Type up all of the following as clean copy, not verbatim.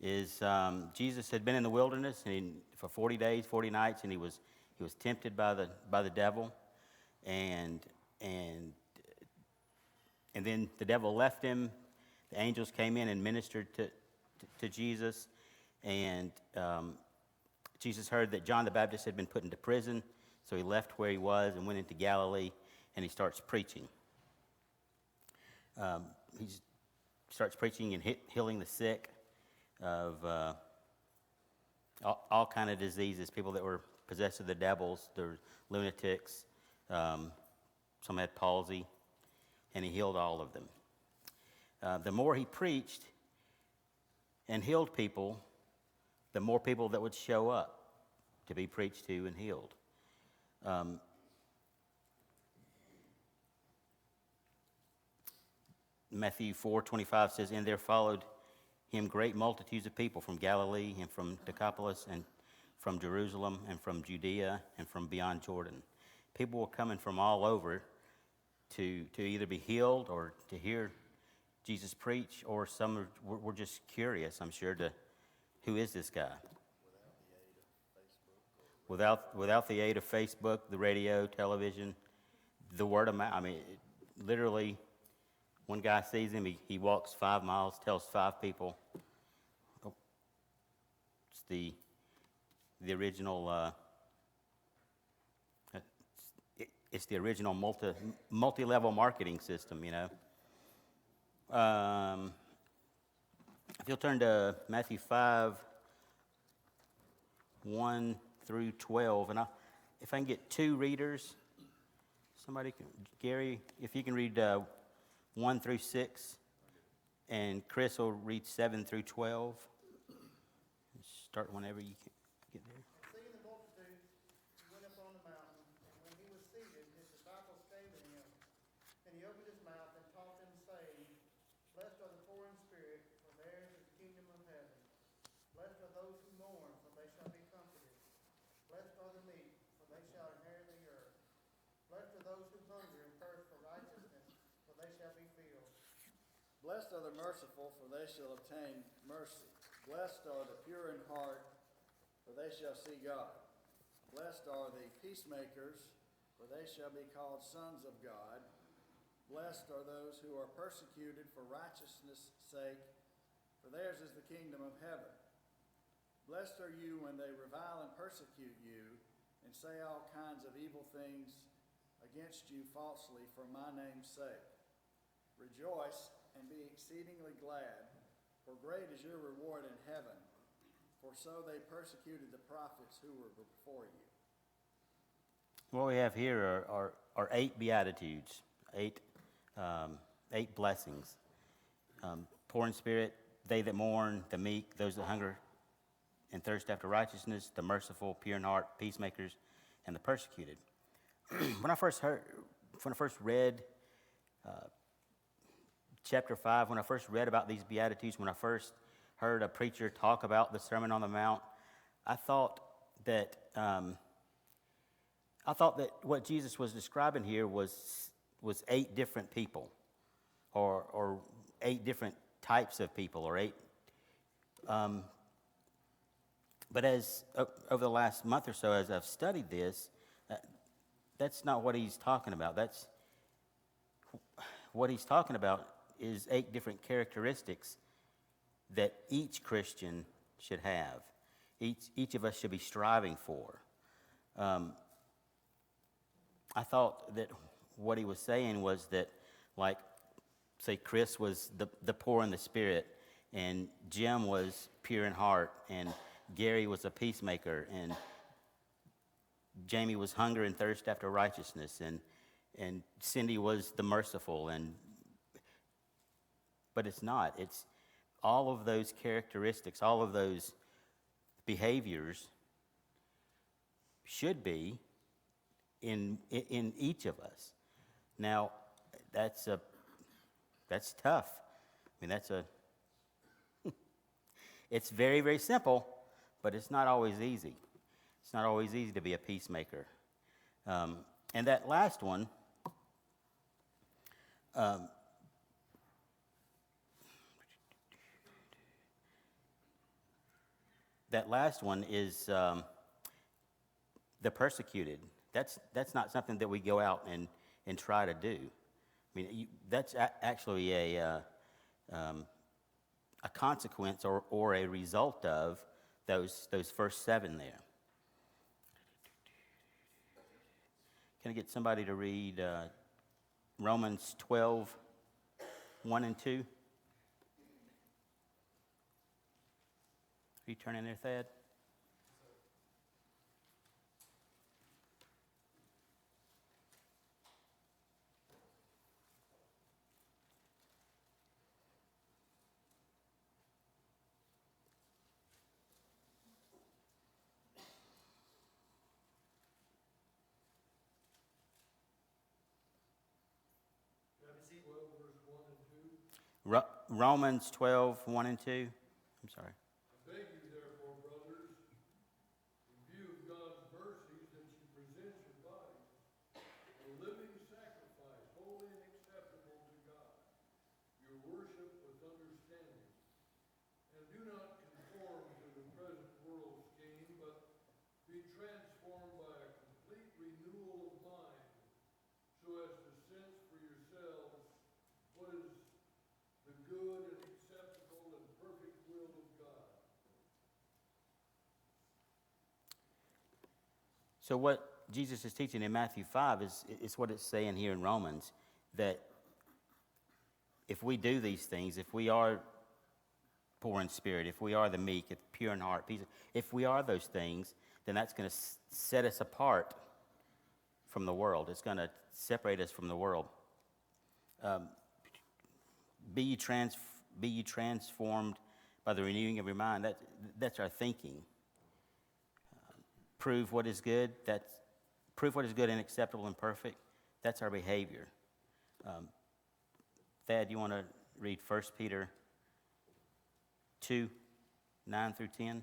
is Jesus had been in the wilderness for 40 days, 40 nights, and he was tempted by the devil, and then the devil left him. The angels came in and ministered to Jesus, and Jesus heard that John the Baptist had been put into prison, so he left where he was and went into Galilee, and he starts preaching. He starts preaching and healing the sick of all kind of diseases, people that were possessed of the devils, there were lunatics, some had palsy, and he healed all of them. The more he preached and healed people, the more people that would show up to be preached to and healed. Matthew 4:25 says, "And there followed him great multitudes of people from Galilee and from Decapolis and from Jerusalem and from Judea and from beyond Jordan." People were coming from all over to either be healed or to hear Jesus preach, or some were just curious, I'm sure, to who is this guy? Without the aid of Facebook, the radio, television, the word of mouth. I mean, literally, one guy sees him, he walks 5 miles, tells 5 people. Oh, it's the original. It's the original multi-level marketing system, you know. If you'll turn to Matthew 5:1-12, and if I can get 2 readers, Gary, if you can read 1-6, and Chris will read 7-12. Start whenever you get there. Seeing the multitudes, he went up on the mountain, and when he was seated, his disciples came to him, and he opened his mouth and taught them, saying, "Blessed are the poor in spirit, for theirs is the kingdom of heaven. Blessed are those who mourn, for they shall be comforted. Blessed are the meek, for they shall inherit the earth. Blessed are those who hunger and thirst for righteousness, for they shall be filled. Blessed are the merciful, for they shall obtain mercy. Blessed are the pure in heart, for they shall see God. Blessed are the peacemakers, for they shall be called sons of God. Blessed are those who are persecuted for righteousness' sake, for theirs is the kingdom of heaven. Blessed are you when they revile and persecute you, and say all kinds of evil things against you falsely for my name's sake. Rejoice and be exceedingly glad, for great is your reward in heaven, for so they persecuted the prophets who were before you." What we have here are 8 beatitudes, 8 blessings. Poor in spirit, they that mourn, the meek, those that hunger and thirst after righteousness, the merciful, pure in heart, peacemakers, and the persecuted. When I first read chapter 5, when I first read about these beatitudes, when I first heard a preacher talk about the Sermon on the Mount, I thought that what Jesus was describing here was 8 different people, or 8 different types of people, or 8. But as over the last month or so, as I've studied this, that's not what he's talking about. That's what he's talking about is 8 different characteristics that each Christian should have. Each of us should be striving for. I thought that what he was saying was that, like, say Chris was the poor in the spirit, and Jim was pure in heart, and Gary was a peacemaker, and Jamie was hunger and thirst after righteousness, and Cindy was the merciful, but it's not. It's all of those characteristics, all of those behaviors should be in each of us. Now, that's tough. I mean, it's very, very simple, but it's not always easy. It's not always easy to be a peacemaker. And that last one, that last one is the persecuted. That's not something that we go out and try to do. I mean, that's actually a consequence or a result of those first 7 there. Can I get somebody to read Romans 12, 1 and 2? Are you turning there, Thad? Romans 12, 1 and 2. I'm sorry. I beg you, therefore, brothers, in view of God's mercies, that you present your bodies a living sacrifice, holy and acceptable to God, your worship with understanding. And do not conform to the present world's scheme, but be transformed by a complete renewal of mind, so as to sense for yourselves what is the good and acceptable and perfect will of God. So what Jesus is teaching in Matthew 5 is what it's saying here in Romans, that if we do these things, if we are poor in spirit, if we are the meek, if pure in heart, peace, if we are those things, then that's going to set us apart from the world. It's going to separate us from the world. Be ye transformed by the renewing of your mind. That's our thinking. Prove what is good. Prove what is good and acceptable and perfect. That's our behavior. Thad, you want to read 1 Peter 2, 9 through 10?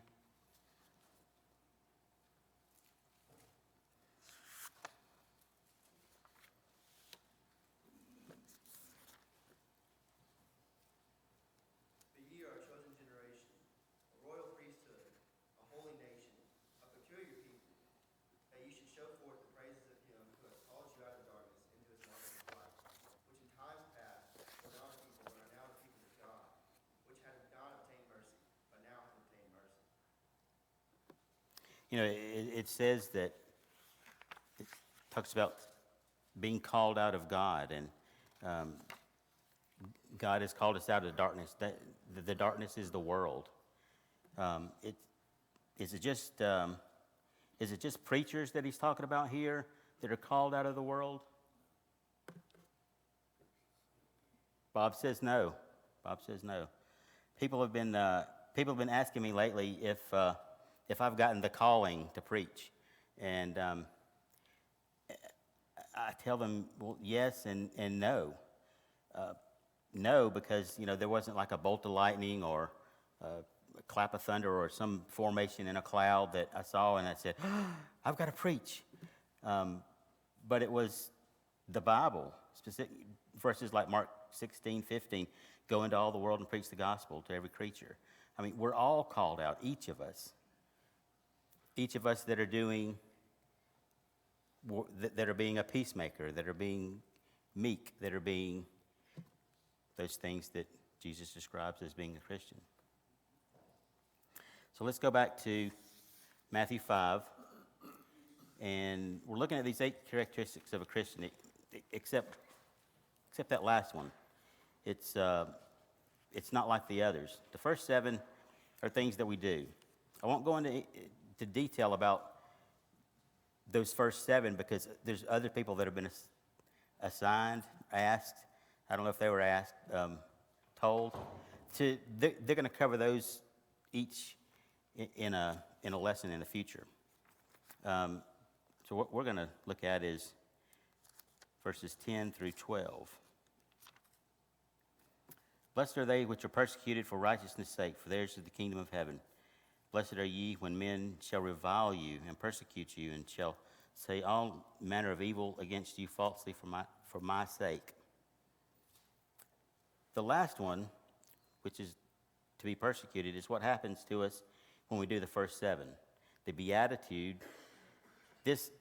But ye are a chosen generation, a royal priesthood, a holy nation, a peculiar people, that ye should show forth the praises of him who hath called you out of darkness into his marvelous light, which in times past were not a people, but are now the people of God, which had not obtained mercy, but now have obtained mercy. You know, it says that, it talks about being called out of God, and God has called us out of the darkness. The darkness is the world. Is it just preachers that he's talking about here that are called out of the world? Bob says no. Bob says no. People have been asking me lately if I've gotten the calling to preach, and I tell them, well, yes and no. No, because there wasn't like a bolt of lightning or a clap of thunder or some formation in a cloud that I saw and I said, I've got to preach. But it was the Bible, specific verses like Mark 16, 15, go into all the world and preach the gospel to every creature. I mean, we're all called out, each of us that are doing, that are being a peacemaker, that are being meek, that are being those things that Jesus describes as being a Christian. So let's go back to Matthew 5, and we're looking at these 8 characteristics of a Christian, except that last one. It's not like the others. The first 7 are things that we do. I won't go into detail about those first 7 because there's other people that have been assigned, asked. I don't know if they were asked, told. They're going to cover those each in a lesson in the future. So what we're going to look at is verses 10 through 12. Blessed are they which are persecuted for righteousness' sake, for theirs is the kingdom of heaven. Blessed are ye when men shall revile you and persecute you, and shall say all manner of evil against you falsely for my sake. The last one, which is to be persecuted, is what happens to us when we do the first 7. The beatitude, this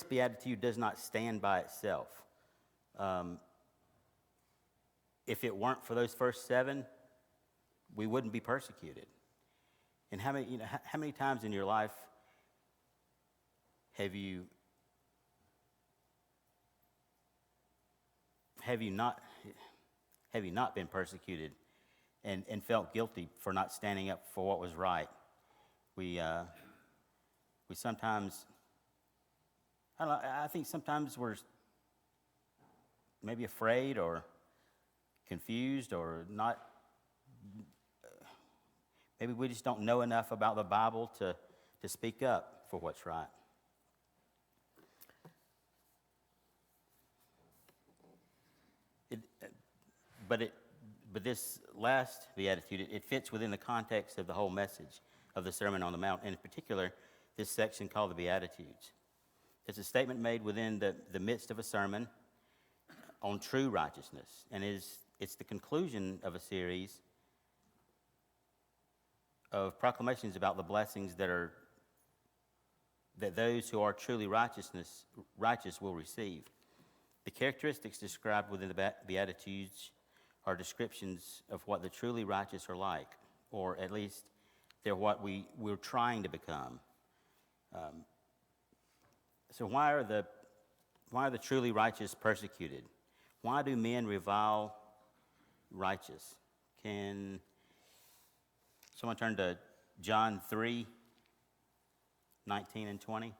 beatitude does not stand by itself. If it weren't for those first 7, we wouldn't be persecuted. And how many times in your life have you not been persecuted and felt guilty for not standing up for what was right? We sometimes, I don't know, I think sometimes we're maybe afraid or confused or not. Maybe we just don't know enough about the Bible to speak up for what's right. But this last beatitude, it fits within the context of the whole message of the Sermon on the Mount, and in particular, this section called the Beatitudes. It's a statement made within the midst of a sermon on true righteousness, and it's the conclusion of a series of proclamations about the blessings that those who are truly righteous will receive. The characteristics described within the Beatitudes are descriptions of what the truly righteous are like, or at least they're what we're trying to become. So why are the truly righteous persecuted? Why do men revile righteous? Can someone turn to John 3:19 and 20?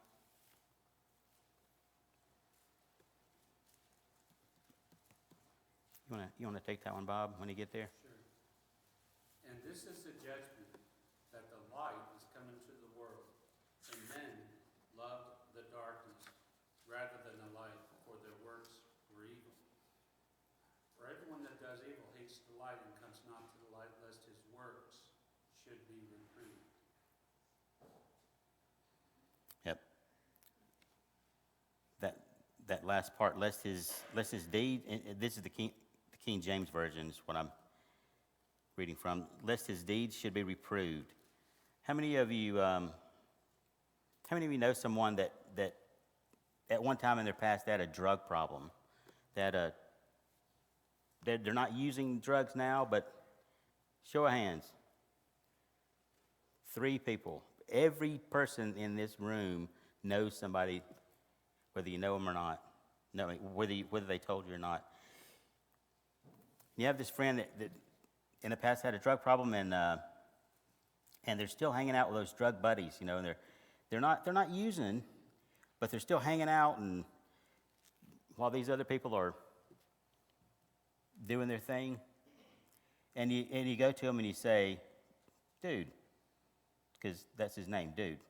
You want to take that one, Bob, when you get there? Sure. And this is the judgment, that the light is come into the world, and men loved the darkness rather than the light, for their works were evil. For everyone that does evil hates the light and comes not to the light, lest his works should be reproved. Yep. That last part, lest his deed, and this is the King James Version is what I'm reading from, lest his deeds should be reproved. How many of you know someone that at one time in their past they had a drug problem? They're not using drugs now, but show of hands. 3 people. Every person in this room knows somebody, whether you know them or not. No, whether they told you or not. You have this friend that in the past had a drug problem, and they're still hanging out with those drug buddies, and they're not using, but they're still hanging out, and while these other people are doing their thing, and you go to them and you say, "Dude," because that's his name, dude.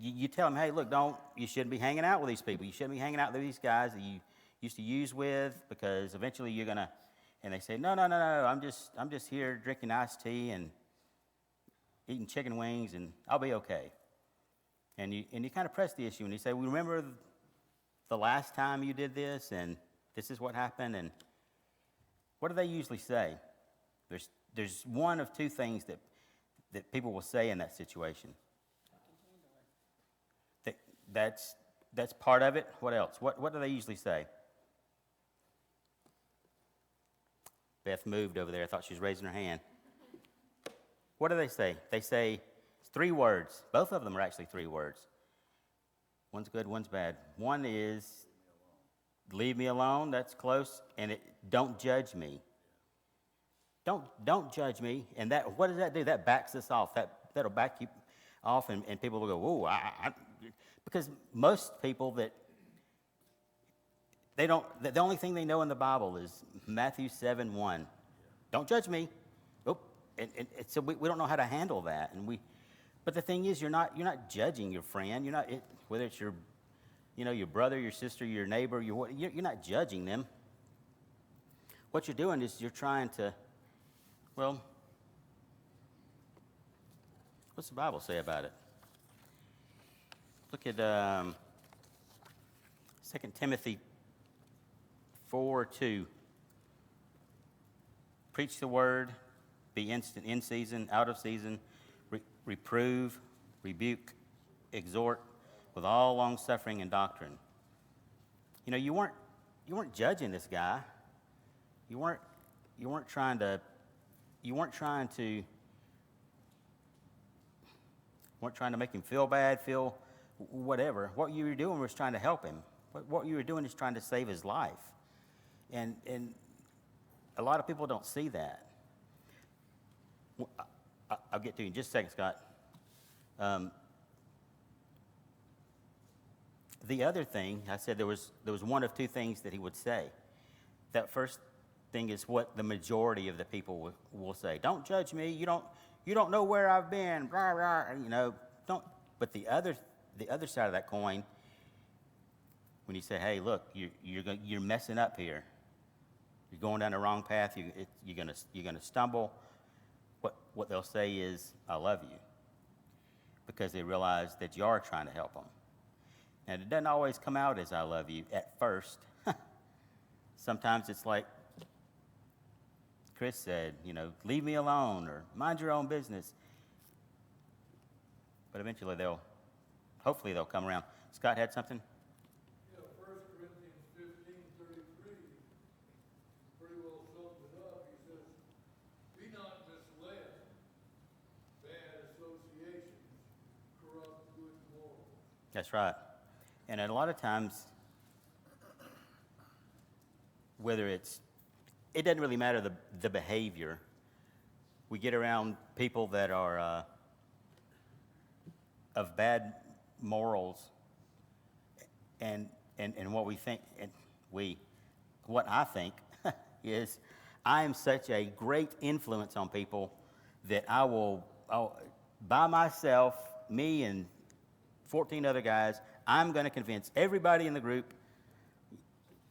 You tell them, hey, look, you shouldn't be hanging out with these people. You shouldn't be hanging out with these guys that you used to use with, because eventually you're gonna. And they say, no, I'm just here drinking iced tea and eating chicken wings, and I'll be okay. And you kind of press the issue, and you say, well, remember the last time you did this, and this is what happened. And what do they usually say? There's one of 2 things that people will say in that situation. That's part of it. What else? What do they usually say? Beth moved over there. I thought she was raising her hand. What do they say? They say 3 words. Both of them are actually 3 words. One's good, one's bad. One is, leave me alone. That's close. And don't judge me. Don't judge me. And what does that do? That backs us off. That'll back you off, and people will go, whoa, because most people the only thing they know in the Bible is Matthew 7:1. Don't judge me. Oh, and so we don't know how to handle that. But the thing is, you're not judging your friend. You're not, whether it's your brother, your sister, your neighbor, you're not judging them. What you're doing is you're trying to, well, what's the Bible say about it? Look at 2 Timothy 4:2. preach the word, be instant in season, out of season, reprove, rebuke, exhort with all long suffering and doctrine. You know, you weren't judging this guy. You weren't trying to make him feel bad, feel whatever. What you were doing was trying to help him. What you were doing is trying to save his life. And a lot of people don't see that. I'll get to you in just a second, Scott. The other thing, I said there was one of two things that he would say. That first thing is what the majority of the people will say. Don't judge me. You don't know where I've been. Blah, blah, you know, don't. But the other side of that coin, when you say, hey, look, you're messing up here. You're going down the wrong path. You're gonna stumble. What they'll say is, I love you, because they realize that you are trying to help them. And it doesn't always come out as I love you at first. Sometimes it's like Chris said, you know, leave me alone or mind your own business. But eventually hopefully they'll come around. Scott had something? Yeah, 1 Corinthians 15:33 pretty well sums it up. He says, be not misled. Bad associations corrupt good morals. That's right. And a lot of times, it doesn't really matter the behavior. We get around people that are of bad morals, and what we think, what I think is, I am such a great influence on people that I'll by myself, me and 14 other guys, I'm going to convince everybody in the group.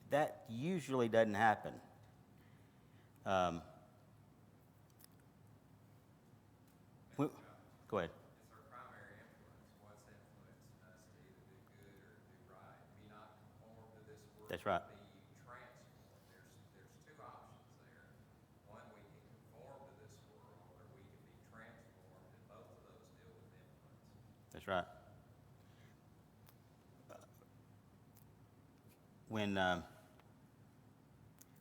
That usually doesn't happen. Go ahead. It's our primary influence. What's influencing us to either do good or do right? Be not conformed to this world. That's right. Be transformed. There's two options there. One, we can conform to this world, or we can be transformed, and both of those deal with influence. That's right. When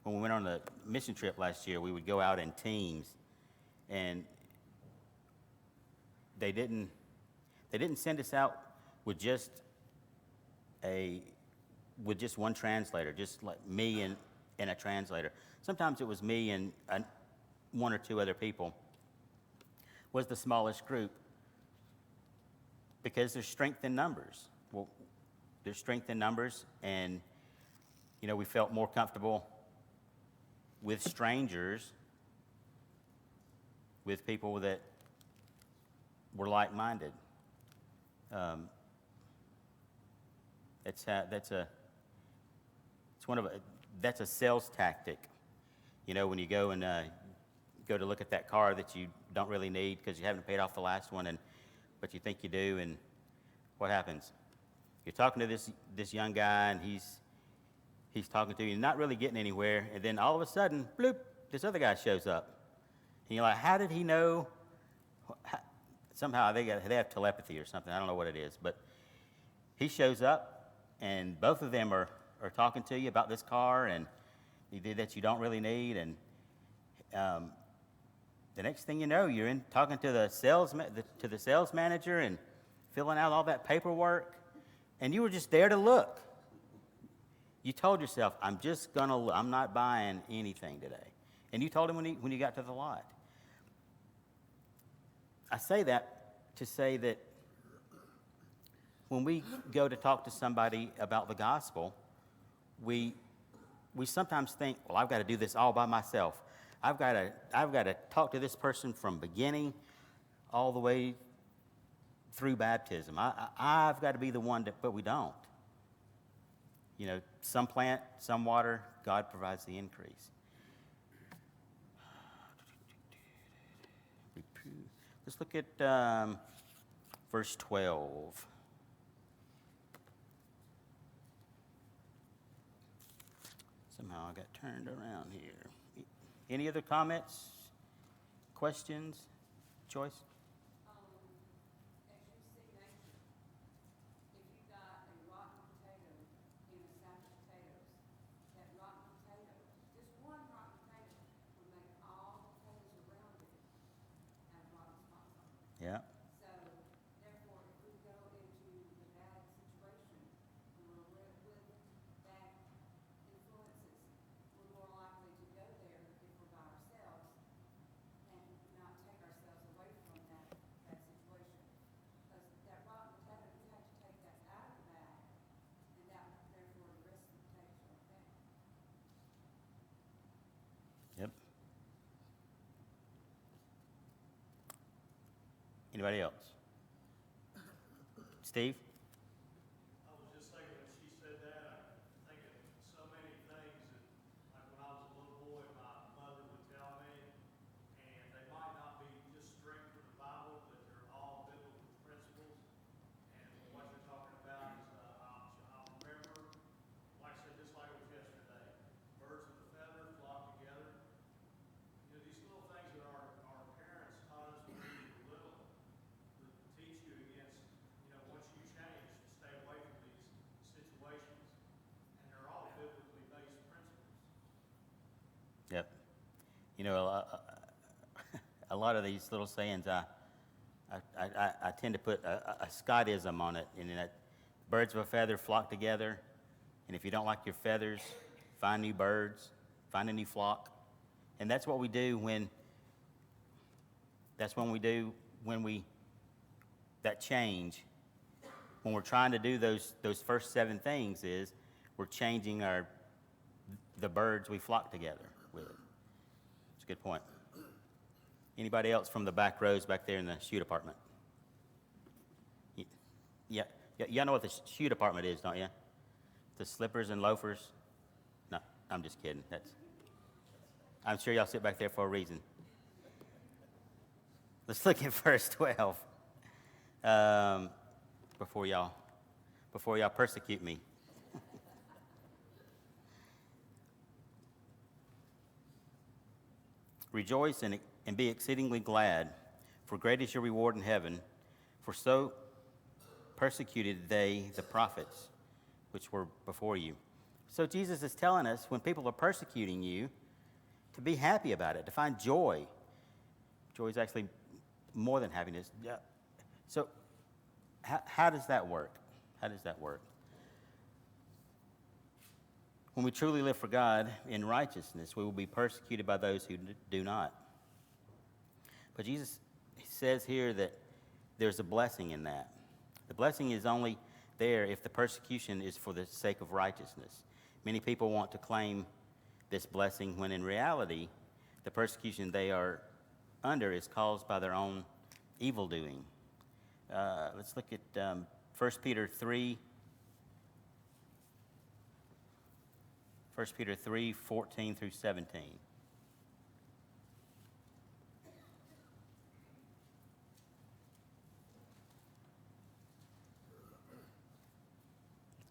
we went on the mission trip last year, we would go out in teams, and they didn't send us out with just one translator, just like me and a translator. Sometimes it was me and one or two other people. Was the smallest group, because there's strength in numbers. Well, there's strength in numbers, and you know, we felt more comfortable with strangers, with people that were like-minded. That's a sales tactic. You know, when you go to look at that car that you don't really need because you haven't paid off the last one, but you think you do, and what happens? You're talking to this young guy, and he's talking to you, not really getting anywhere, and then all of a sudden, bloop, this other guy shows up. And you're like, how did he know? Somehow they have telepathy or something. I don't know what it is, but he shows up, and both of them are talking to you about this car and that you don't really need, and the next thing you know, you're talking to the sales manager and filling out all that paperwork, and you were just there to look. You told yourself, I'm not buying anything today. And you told him when you got to the lot. I say that to say that when we go to talk to somebody about the gospel, we sometimes think, well, I've got to do this all by myself. I've got to talk to this person from beginning all the way through baptism. I've got to be the one but we don't. You know, some plant, some water, God provides the increase. Let's look at verse 12. Somehow I got turned around here. Any other comments, questions, Joyce? As you see nature, if you got a rotten potato in a sack of potatoes, that rotten potato, just one rotten potato, would make all the potatoes around it have rotten spots on them. Yeah. So therefore, if we go into the bad situation, and we're with bad influences, we're more likely to go there if we're by ourselves and not take ourselves away from that situation. Because that rotten potato, you have to take that out of the bag, and that, therefore, the rest of the potatoes are okay. Yep. Anybody else? Steve? I was just thinking when she said that, I'm thinking so many things that, like when I was a little boy, my mother would tell me, and they might not be just straight from the Bible, but they're all biblical principles. And what you're talking about is, I'll remember, like I said, just like it was yesterday, birds of a feather flock together. You know, these little things that our parents taught us when we were little would teach you against, you know, once you change, to stay away from these situations. And they're all biblically based principles. Yep. You know, a lot of these little sayings, I tend to put a Scottism on it, and that birds of a feather flock together, and if you don't like your feathers, find new birds, find a new flock. And that's what we do that change, when we're trying to do those first 7 things, is we're changing the birds we flock together with. It's a good point. Anybody else from the back rows back there in the shoe department? Yeah, y'all know what the shoe department is, don't you? The slippers and loafers. No, I'm just kidding. I'm sure y'all sit back there for a reason. Let's look at verse 12 before y'all persecute me. Rejoice and be exceedingly glad, for great is your reward in heaven, for so persecuted they the prophets which were before you. So Jesus is telling us, when people are persecuting you, to be happy about it, to find joy. Joy is actually more than happiness. Yeah. So how does that work? How does that work? When we truly live for God in righteousness, we will be persecuted by those who do not. But Jesus says here that there's a blessing in that. The blessing is only there if the persecution is for the sake of righteousness. Many people want to claim this blessing when in reality, the persecution they are under is caused by their own evil doing. Let's look at 1 Peter 3. 1 Peter 3, 14 through 17.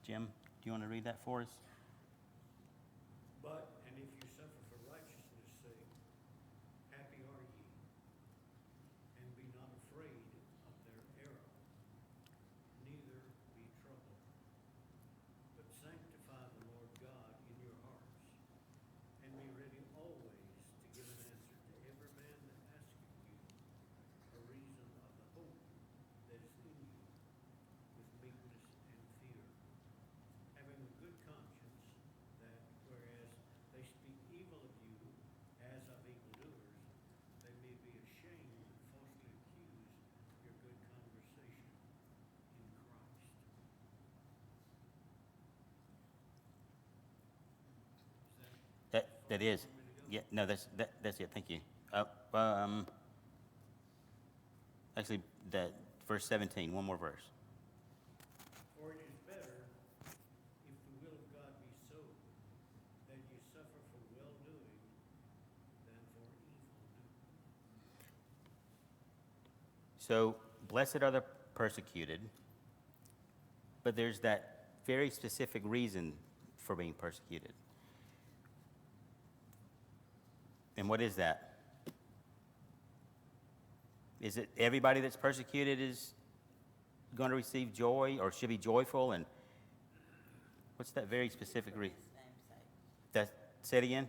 Jim, do you want to read that for us? But, and if you suffer for righteousness' sake, happy are ye, and be not afraid of their error, neither be troubled, but sanctify the Lord God in your hearts, and be ready always to give an answer to every man that asketh you a reason of the hope that is in you, with meekness and fear, having a good conscience, that whereas they speak evil of you as of evildoers, they may be ashamed and falsely accuse your good conversation in Christ. That is. Yeah, no, that's it. Thank you. Actually, verse 17, one more verse. For it is better, if the will of God be so, that ye suffer for well-doing than for evil doing. So, blessed are the persecuted, but there's that very specific reason for being persecuted. And what is that? Is it everybody that's persecuted is going to receive joy or should be joyful? And what's that very specific For his name's sake. that say it again?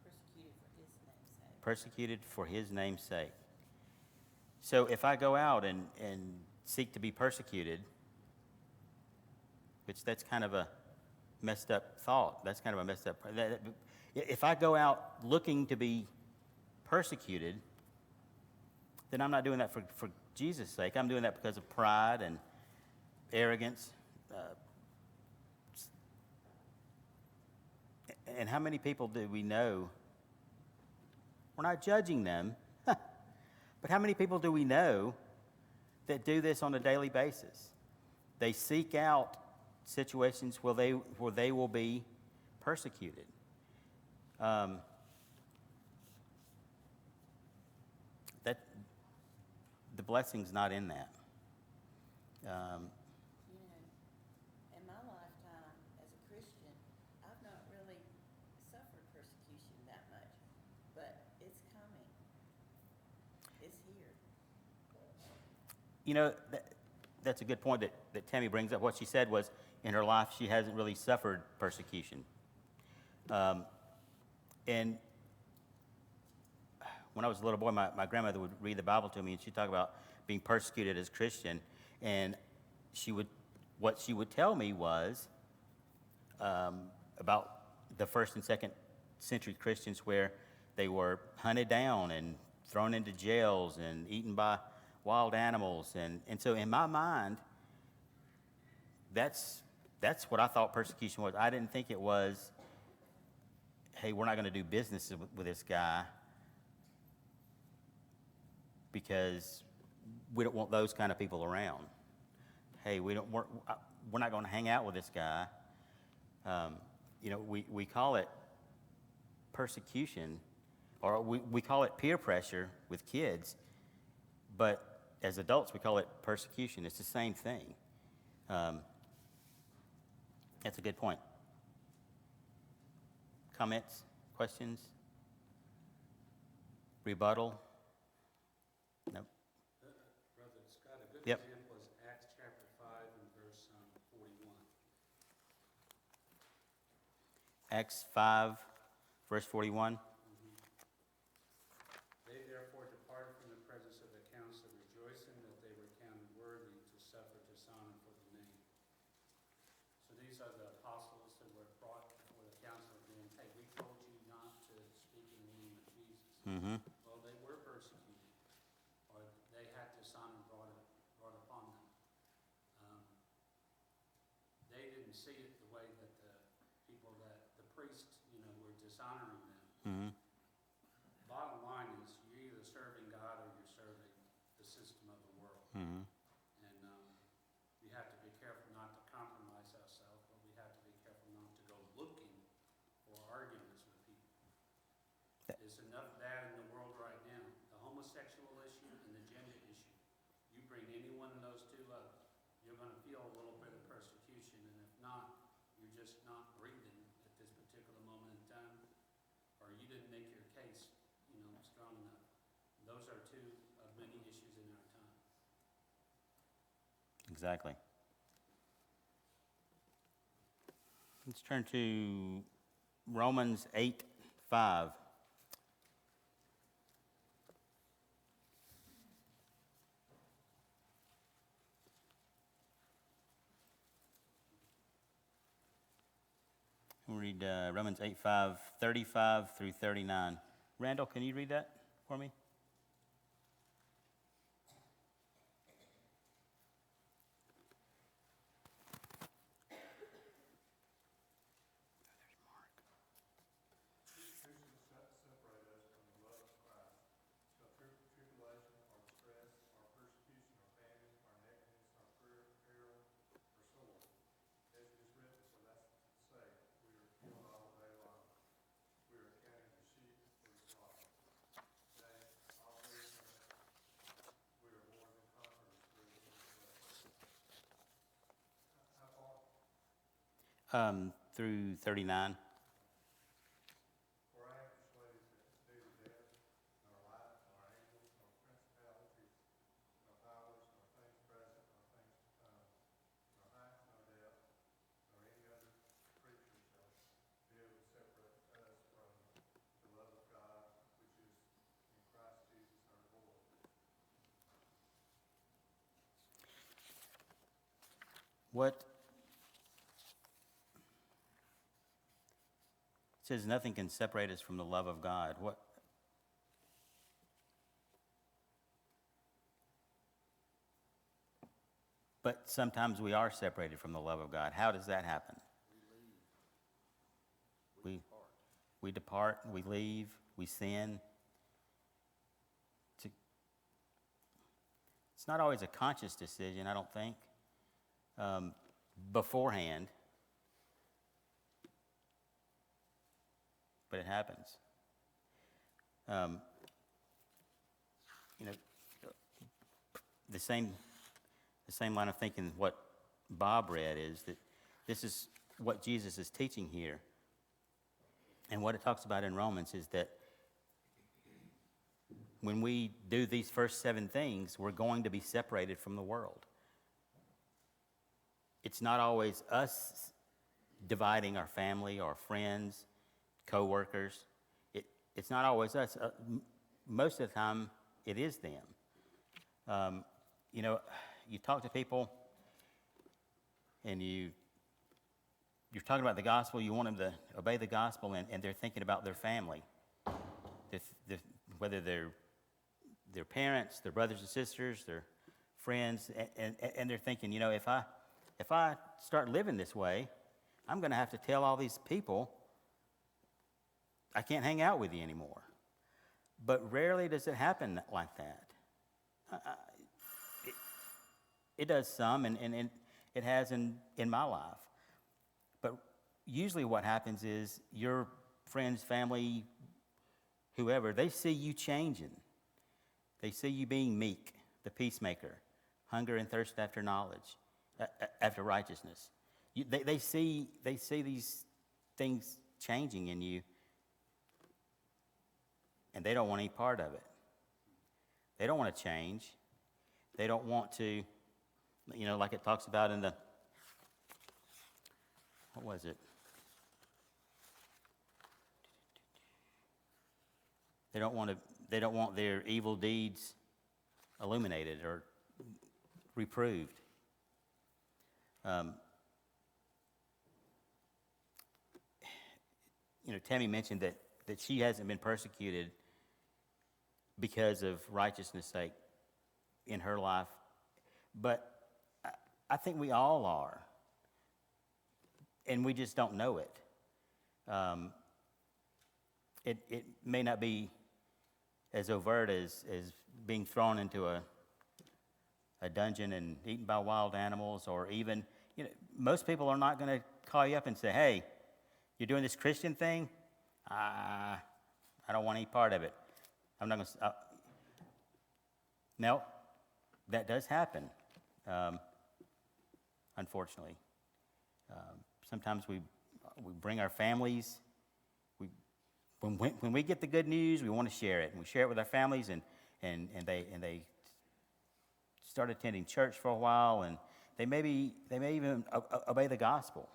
Persecuted for his name's sake. Persecuted for his name's sake. So if I go out and seek to be persecuted, which that's kind of a messed up thought. That's kind of a messed up. If I go out looking to be persecuted, then I'm not doing that for Jesus' sake. I'm doing that because of pride and arrogance. And how many people do we know? We're not judging them, but how many people do we know that do this on a daily basis? They seek out situations where they will be persecuted. That the blessing's not in that. You know, in my lifetime as a Christian, I've not really suffered persecution that much, but it's coming. It's here. You know, that's a good point that Tammy brings up. What she said was, in her life, she hasn't really suffered persecution. And when I was a little boy, my grandmother would read the Bible to me, and she'd talk about being persecuted as a Christian. And what she would tell me was about the first and second century Christians, where they were hunted down and thrown into jails and eaten by wild animals. And so in my mind, that's what I thought persecution was. I didn't think it was, hey, we're not going to do business with this guy because we don't want those kind of people around. Hey, we're not going to hang out with this guy. You know, we call it persecution, or we call it peer pressure with kids, but as adults we call it persecution. It's the same thing. That's a good point. Comments? Questions? Rebuttal? Nope. Brother Scott, a good Yep. example is Acts chapter 5 and verse 41. Acts 5, verse 41. They therefore departed from the presence of the council, rejoicing that they were counted worthy to suffer dishonor for the name. So these are the apostles that were brought before the council again. Hey, we told you not to speak in the name of Jesus. Mm-hmm. Well, they were persecuted, or they had dishonor brought upon them. They didn't see it the way that the priests, were dishonoring them. Mm-hmm. Bottom line is, you're either serving God or you're serving the system of the world. Mm-hmm. And we have to be careful not to compromise ourselves, but we have to be careful not to go looking for arguments with people. There's enough bad in the world right now. The homosexual issue and the gender issue. You bring any one of those two up, you're going to feel a little bit of persecution, and if not, you're just not breathing at this particular moment in time, or you didn't make your case, strong enough. Those are two of many issues in our time. Exactly. Let's turn to Romans 8:5. We'll read Romans 8:5, 35 through 39. Randall, can you read that for me? Who shall separate us from the love of Christ? Shall tribulation, or distress, or persecution, or famine, or nakedness, or peril, or sword? As it is written, for that's sake we are killed all day long. We are counted as sheep for the slaughter. Nay, all these we are more than conquerors through him who loved us. How far? Through 39. For I am persuaded that neither What it says nothing can separate us from the love of God. What? But sometimes we are separated from the love of God. How does that happen? We depart, we leave, we sin. It's not always a conscious decision, I don't think, beforehand. But it happens. You know, the same line of thinking what Bob read is that this is what Jesus is teaching here. And what it talks about in Romans is that when we do these first 7 things, we're going to be separated from the world. It's not always us dividing our family, our friends, co-workers. It's not always us. Most of the time, it is them. You talk to people, and you're talking about the gospel. You want them to obey the gospel, and they're thinking about their family, whether they're their parents, their brothers and sisters, their friends, and they're thinking, if I start living this way, I'm going to have to tell all these people I can't hang out with you anymore. But rarely does it happen like that. It does some, and it has in my life. But usually what happens is your friends, family, whoever, they see you changing. They see you being meek, the peacemaker, hunger and thirst after knowledge, after righteousness. They see these things changing in you, and they don't want any part of it. They don't want to change. They don't want to, like it talks about in the, what was it? They don't want their evil deeds illuminated or reproved. Tammy mentioned that she hasn't been persecuted because of righteousness' sake in her life, but I think we all are, and we just don't know it. It may not be as overt as being thrown into a dungeon and eaten by wild animals, or even, most people are not going to call you up and say, hey, you're doing this Christian thing? I don't want any part of it. I'm not going to. No, that does happen, unfortunately. Sometimes we bring our families. When we get the good news, we want to share it, and we share it with our families, and they start attending church for a while, and they may even obey the gospel,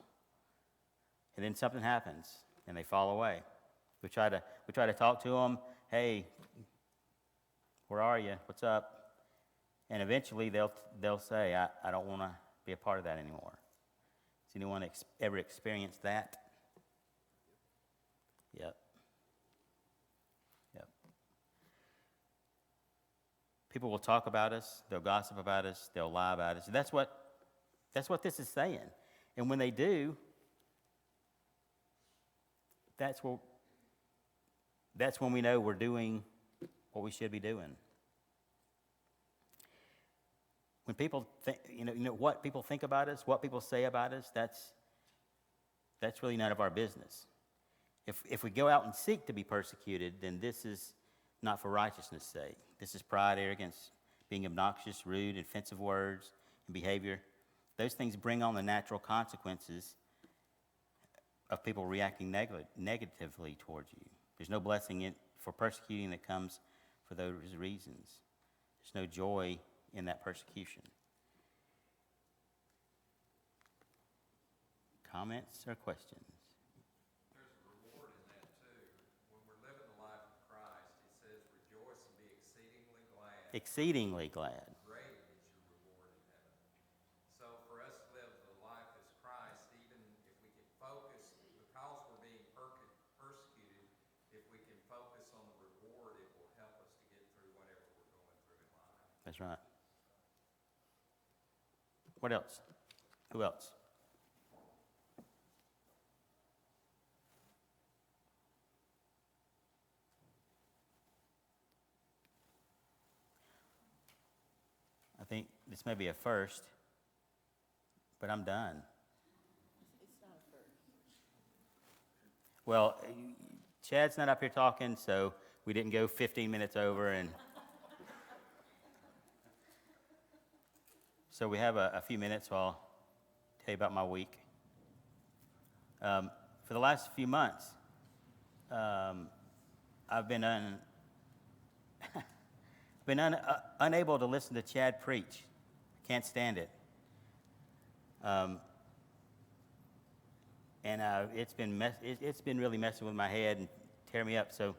and then something happens, and they fall away. We try to talk to them. Hey, where are you? What's up? And eventually they'll say, I don't want to be a part of that anymore. Has anyone ever experienced that? Yep. People will talk about us. They'll gossip about us. They'll lie about us. And that's what this is saying. And when they do, that's when we know we're doing what we should be doing. When people think, what people think about us, what people say about us, that's really none of our business. If we go out and seek to be persecuted, then this is not for righteousness' sake. This is pride, arrogance, being obnoxious, rude, offensive words, and behavior. Those things bring on the natural consequences of people reacting negatively towards you. There's no blessing for persecuting that comes for those reasons. There's no joy in that persecution. Comments or questions? There's a reward in that too. When we're living the life of Christ, it says, rejoice and be exceedingly glad. Exceedingly glad. Great is your reward in heaven. So for us to live the That's right. What else? Who else? I think this may be a first, but I'm done. It's not a first. Well, Chad's not up here talking, so we didn't go 15 minutes over, and so we have a few minutes. So I'll tell you about my week. For the last few months, I've been unable to listen to Chad preach. Can't stand it. And it's been really messing with my head and tearing me up. So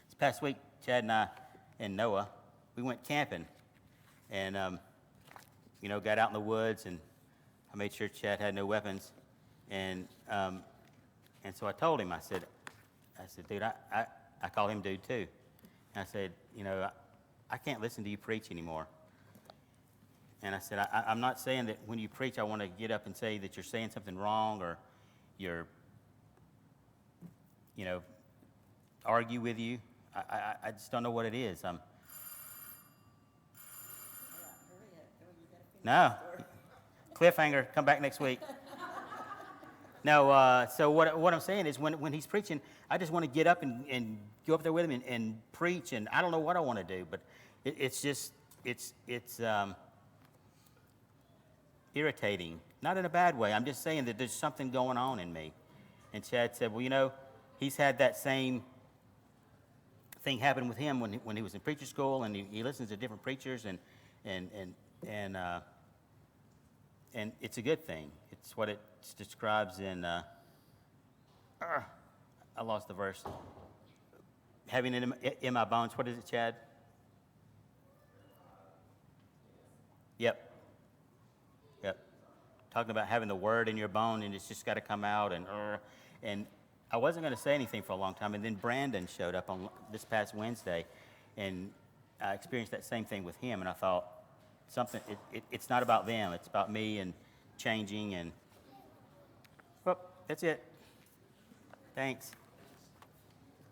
this past week, Chad and I and Noah, we went camping, and got out in the woods, and I made sure Chad had no weapons, and so I told him, I said, dude, I call him dude too. And I said, I can't listen to you preach anymore. And I said, I'm not saying that when you preach, I want to get up and say that you're saying something wrong or you're, argue with you. I just don't know what it is. Hurry up. Oh, you gotta finish No. the story. Cliffhanger, come back next week. No, so what I'm saying is when he's preaching, I just want to get up and go up there with him and preach, and I don't know what I want to do, but it's irritating. Not in a bad way. I'm just saying that there's something going on in me. And Chad said, well, he's had that same thing happen with him when he was in preacher school, and he listens to different preachers, and it's a good thing. It's what it describes in, I lost the verse. Having it in my bones. What is it, Chad? Yep. Talking about having the word in your bone, and it's just got to come out, and I wasn't going to say anything for a long time, and then Brandon showed up on this past Wednesday, and I experienced that same thing with him, and I thought, it's not about them, it's about me and changing, and well, that's it. Thanks.